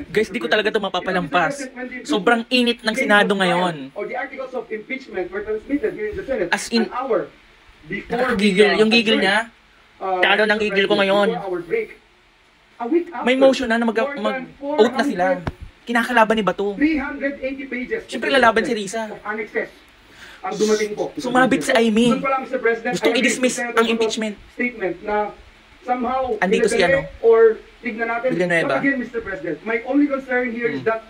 Guys, di ko talaga ito mapapalampas. Sobrang init ng Senado ngayon. As in, nakakagigil. Yung gigil niya, talo ng gigil ko ngayon. May motion na mag-out na sila. Kinakalaban ni Bato. Siyempre lalaban si Risa. Sumabit si Amy. Gustong i-dismiss ang impeachment. Andito si ano? Villanueva. But again, Mr. President, my only concern here is that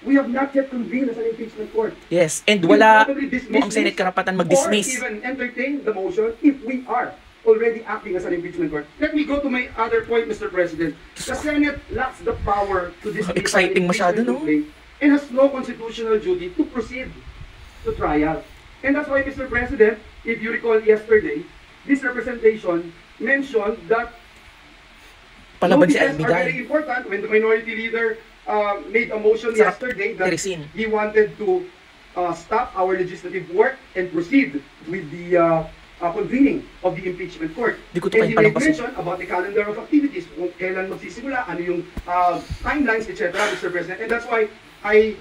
we have not yet convened as an impeachment court. Yes, and wala mo ang Senate karapatan mag-dismiss. Or even entertain the motion if we are already acting as an impeachment court. Let me go to my other point, Mr. President. The Senate lacks the power to dismiss exciting masyado, no? And has no constitutional duty to proceed to trial. And that's why, Mr. President, if you recall yesterday, this representation mentioned that palaban si notices Amy are very important. When the minority leader made a motion yesterday that he wanted to stop our legislative work and proceed with the convening of the impeachment court. And he made mention about the calendar of activities, kung kailan magsisimula, ano yung timelines, etc., Mr. President. And that's why I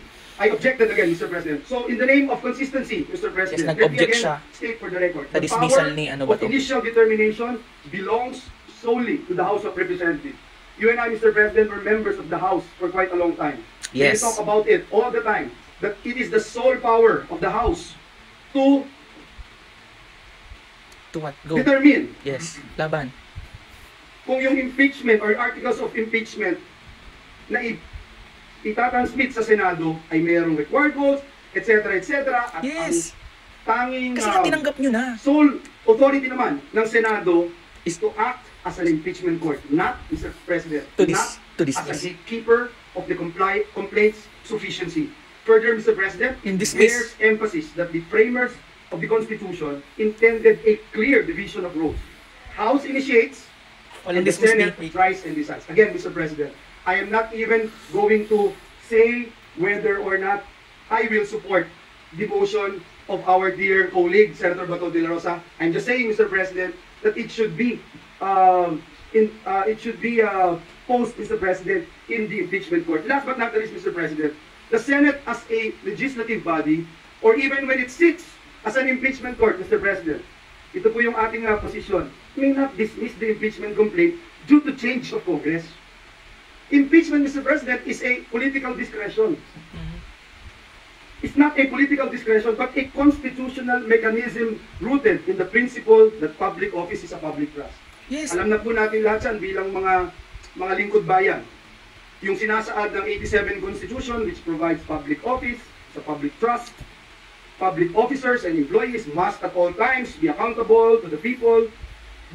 objected again, Mr. President. So, in the name of consistency, Mr. President, let me again state for the record, the power of initial determination belongs solely to the House of Representatives. You and I, Mr. President, were members of the House for quite a long time. Yes. We talk about it all the time, that it is the sole power of the House to what? Go. Determine. Yes, laban. Kung yung impeachment or articles of impeachment na itatransmit sa Senado ay mayroong required votes, etc., etc. At yes. Ang tanging kasi tinanggap nyo na. Sole authority naman ng Senado is to act as an impeachment court, not, Mr. President, to as a gatekeeper of the complaints sufficiency. Further, Mr. President, bears emphasis that the framers of the Constitution intended a clear division of roles. House initiates, and the Senate tries and decides. Again, Mr. President, I am not even going to say whether or not I will support the motion of our dear colleague, Senator Bato de la Rosa. I'm just saying, Mr. President, that it should be posed, Mr. President, in the impeachment court. Last but not least, Mr. President, the Senate as a legislative body, or even when it sits as an impeachment court, Mr. President, ito po yung ating posisyon, may not dismiss the impeachment complaint due to change of Congress. Impeachment, Mr. President, is a political discretion. It's not a political discretion, but a constitutional mechanism rooted in the principle that public office is a public trust. Yes. Alam na po natin lahat yan bilang mga lingkod bayan. Yung sinasaad ng 87 Constitution, which provides public office, the public trust, public officers and employees must at all times be accountable to the people.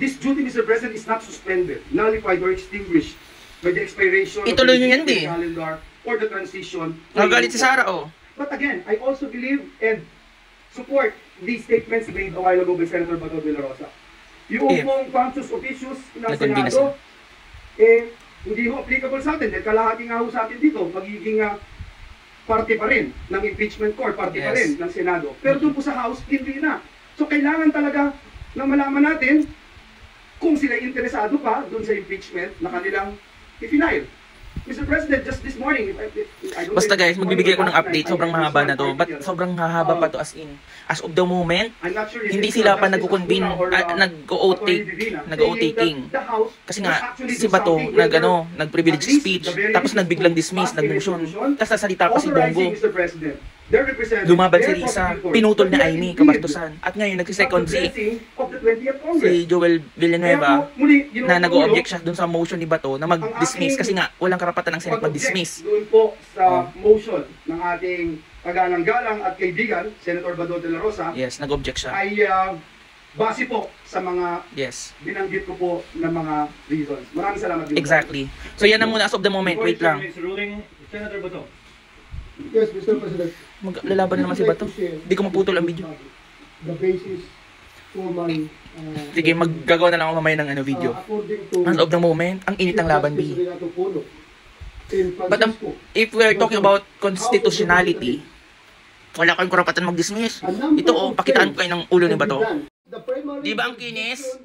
This duty, Mr. President, is not suspended, nullified, or extinguished by the expiration of the calendar or the transition. Nagalit si Sara, oh. But again, I also believe and support these statements made a while ago by Senator Bato de la Rosa. Yung pong functions officials ng Senado, hindi ho applicable sa atin. Dahil kalahati nga ho sa atin dito, magiging parte pa rin ng impeachment court, parte pa rin ng Senado. Pero doon po sa House, hindi na. So kailangan talaga na malaman natin kung sila interesado pa doon sa impeachment na kanilang i-file. Mr. President, just this morning, basta guys, magbibigay ako ng update. Sobrang mahaba na to. But sobrang hahaba pa to as in. As of the moment, hindi sila pa nag-convene, nag-o-taking. Kasi nga, si Bato, nag-privilege speech, tapos nagbiglang dismiss, nag-motion. Tapos nasalita pa si Bongo. Lumaban si Risa, pinutol na Amy, kabastusan. At ngayon, nag-second si Joel Villanueva na nag-o-object siya dun sa motion ni Bato na mag-dismiss kasi nga, walang karapatan ng Senate mag-dismiss. Doon po sa motion ng ating kagalang-galang at kaibigan, Senator Bato de la Rosa, yes, nag-object siya. Ay base po sa mga binanggit ko po ng mga reasons. Maraming salamat. Exactly. So yan na muna as of the moment. Wait lang. Senator Bato. Yes, Mr. President. Maglalaban na naman si Bato. Hindi ko maputol ang video. The basis for my... Sige, maggagawa na lang ako mamaya ng video. As of the moment, ang init ng laban, B. But if we are talking about constitutionality, wala kayong karapatan mag-dismiss. Ito, pakitaan ko kayo ng ulo ni Bato. Di ba ang kinis?